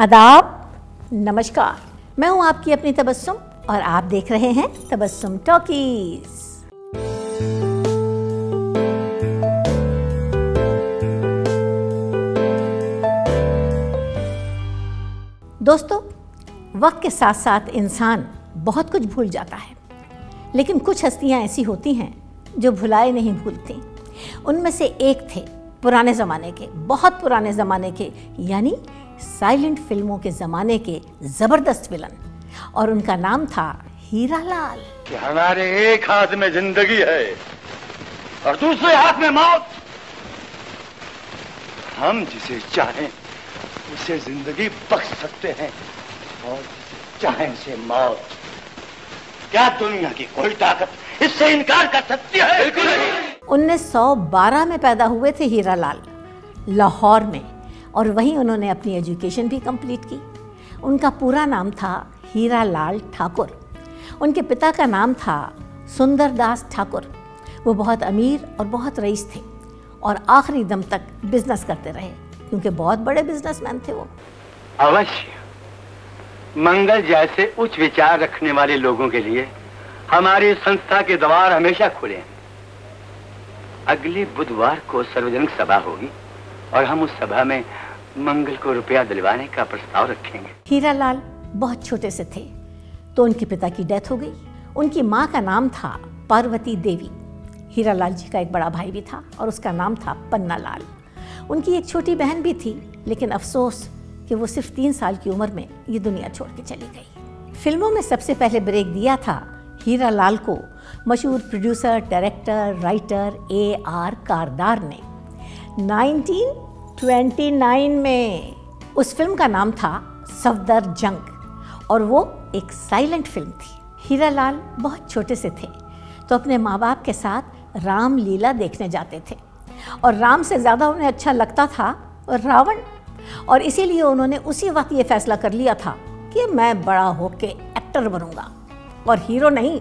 आदाब, नमस्कार। मैं हूं आपकी अपनी तबस्सुम और आप देख रहे हैं तबस्सुम टॉकीज। दोस्तों, वक्त के साथ साथ इंसान बहुत कुछ भूल जाता है, लेकिन कुछ हस्तियां ऐसी होती हैं जो भुलाए नहीं भूलती। उनमें से एक थे पुराने ज़माने के, बहुत पुराने ज़माने के, यानी साइलेंट फिल्मों के ज़माने के ज़बरदस्त विलन, और उनका नाम था हीरा लाल। कि हमारे एक हाथ में जिंदगी है और दूसरे हाथ में मौत। हम जिसे चाहें उसे जिंदगी बख्श सकते हैं और जिसे चाहें उसे मौत। क्या दुनिया की कोई ताकत इससे इनकार कर सकती है? बिल्कुल नहीं। 1912 में पैदा हुए थे हीरा लाल, लाहौर में, और वहीं उन्होंने अपनी एजुकेशन भी कंप्लीट की। उनका पूरा नाम था हीरा लाल ठाकुर। उनके पिता का नाम था सुंदरदास ठाकुर। वो बहुत अमीर और बहुत रईस थे और आखिरी दम तक बिजनेस करते रहे, क्योंकि बहुत बड़े बिजनेसमैन थे वो। अवश्य मंगल जैसे उच्च विचार रखने वाले लोगों के लिए हमारी संस्था के द्वार हमेशा खुले हैं। अगले बुधवार को सार्वजनिक सभा होगी और हम उस सभा में मंगल को रुपया दिलवाने का प्रस्ताव रखेंगे। हीरा लाल बहुत छोटे से थे तो उनके पिता की डेथ हो गई। उनकी माँ का नाम था पार्वती देवी। हीरा लाल जी का एक बड़ा भाई भी था और उसका नाम था पन्ना लाल। उनकी एक छोटी बहन भी थी, लेकिन अफसोस कि वो सिर्फ 3 साल की उम्र में ये दुनिया छोड़ के चली गई। फिल्मों में सबसे पहले ब्रेक दिया था हीरा लाल को मशहूर प्रोड्यूसर, डायरेक्टर, राइटर A.R. कारदार ने 1929 में। उस फिल्म का नाम था सफदर जंग और वो एक साइलेंट फिल्म थी। हीरा लाल बहुत छोटे से थे तो अपने माँ बाप के साथ राम लीला देखने जाते थे, और राम से ज़्यादा उन्हें अच्छा लगता था रावण, और इसीलिए उन्होंने उसी वक्त ये फैसला कर लिया था कि मैं बड़ा होके एक्टर बनूंगा और हीरो नहीं,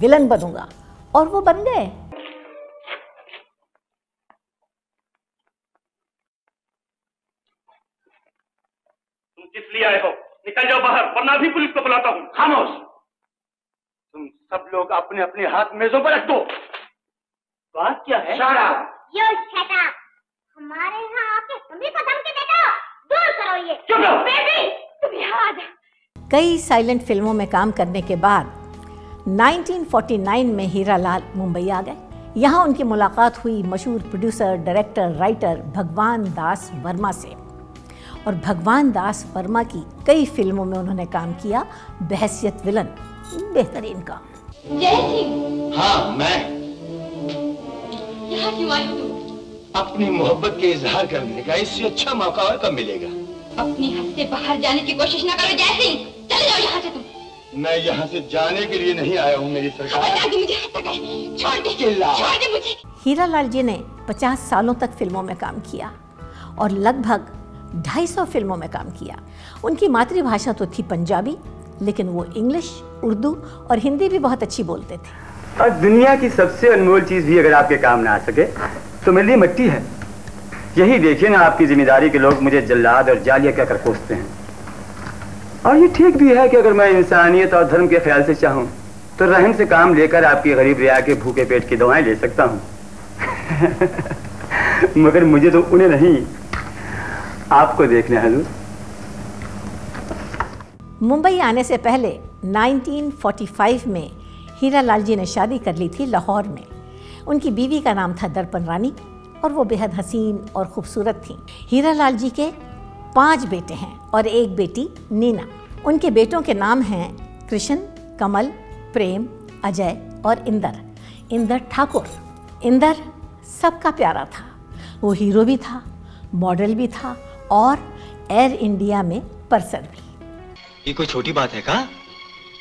विलन बनूंगा, और वो बन गए। किस लिए आए हो? निकल जाओ बाहर, वरना भी पुलिस को बुलाता हूँ। खामोश! तुम सब लोग अपने अपने हाथ मेजों पर रख दो। बात क्या है? हमारे यहाँ आके हमें को धमकी देते हो? दूर करो ये। चुप रहो। बेबी, तुम यहाँ आ जा। कई साइलेंट फिल्मों में काम करने के बाद 1949 में हीरा लाल मुंबई आ गए। यहाँ उनकी मुलाकात हुई मशहूर प्रोड्यूसर, डायरेक्टर, राइटर भगवान दास वर्मा से, और भगवान दास वर्मा की कई फिल्मों में उन्होंने काम किया बहैसियत विलन। बेहतरीन काम। जय सिंह। हाँ, मैं यहाँ क्यों आई तू? अपनी मोहब्बत के इजहार करने का इससे अच्छा मौका और कब मिलेगा? अपनी हद से बाहर जाने की कोशिश न करो जय सिंह। चले जाओ यहाँ से तुम। मैं यहाँ से जाने के लिए नहीं आया हूँ मेरी सरकार। बता दे मुझे, हद तक है। छोड़ दे, छोड़ दे मुझे। हीरा लाल जी ने 50 सालों तक फिल्मों में काम किया और लगभग 250 फिल्मों में काम किया। उनकी मातृभाषा तो थी पंजाबी, लेकिन वो इंग्लिश, उर्दू और हिंदी भी बहुत अच्छी बोलते थे। और दुनिया की सबसे अनमोल चीज भी अगर आपके काम ना आ सके तो मेरे लिए मिट्टी है। यही देखिए ना, आपकी जिम्मेदारी के लोग मुझे जल्लाद और जालिया कहकर कोसते हैं। और ये ठीक भी है कि अगर मैं इंसानियत और धर्म के ख्याल से चाहूं तो रहम से काम लेकर आपकी गरीब रिया के भूखे पेट की दवाएं ले सकता हूं। मगर मुझे तो उन्हें नहीं, आपको देखना है। मुंबई आने से पहले 1945 में हीरा लाल जी ने शादी कर ली थी लाहौर में। उनकी बीवी का नाम था दर्पण रानी और वो बेहद हसीन और खूबसूरत थी। हीरा लाल जी के 5 बेटे हैं और एक बेटी नीना। उनके बेटों के नाम हैं कृष्ण, कमल, प्रेम, अजय और इंदर ठाकुर। इंदर सबका प्यारा था। वो हीरो भी था, मॉडल भी था और एयर इंडिया में पर्सन भी। ये कोई छोटी बात है का?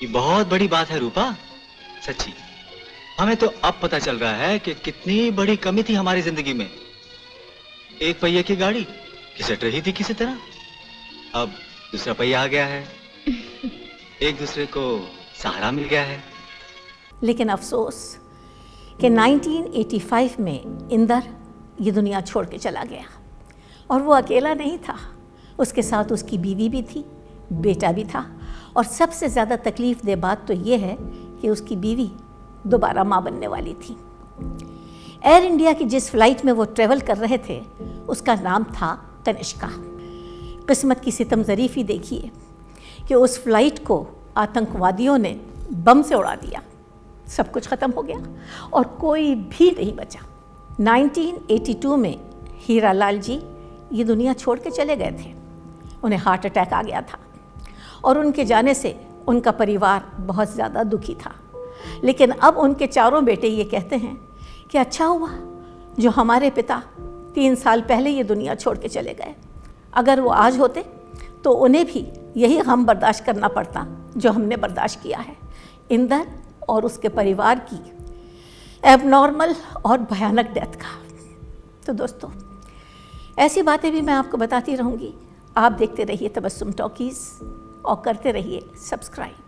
ये बहुत बड़ी बात है रूपा, सच्ची। हमें तो अब पता चल रहा है कि कितनी बड़ी कमी थी हमारी जिंदगी में। एक पहिए की गाड़ी घिसट रही थी किसी तरह, अब दूसरा पहिया आ गया है। एक दूसरे को सहारा मिल गया है। लेकिन अफसोस कि 1985 में इंदर ये दुनिया छोड़ के चला गया, और वो अकेला नहीं था। उसके साथ उसकी बीवी भी थी, बेटा भी था, और सबसे ज़्यादा तकलीफ़ दे बात तो ये है कि उसकी बीवी दोबारा माँ बनने वाली थी। एयर इंडिया की जिस फ़्लाइट में वो ट्रैवल कर रहे थे उसका नाम था तनिष्का। किस्मत की सितम ज़रीफ़ी देखिए कि उस फ्लाइट को आतंकवादियों ने बम से उड़ा दिया, सब कुछ ख़त्म हो गया और कोई भी नहीं बचा। 1982 में हीरालाल जी ये दुनिया छोड़ के चले गए थे। उन्हें हार्ट अटैक आ गया था और उनके जाने से उनका परिवार बहुत ज़्यादा दुखी था। लेकिन अब उनके चारों बेटे ये कहते हैं कि अच्छा हुआ जो हमारे पिता 3 साल पहले ये दुनिया छोड़ के चले गए। अगर वो आज होते तो उन्हें भी यही गम बर्दाश्त करना पड़ता जो हमने बर्दाश्त किया है। इंदर और उसके परिवार की एबनॉर्मल और भयानक डेथ का। तो दोस्तों, ऐसी बातें भी मैं आपको बताती रहूँगी। आप देखते रहिए तबस्सुम टॉकीज़ और करते रहिए सब्सक्राइब।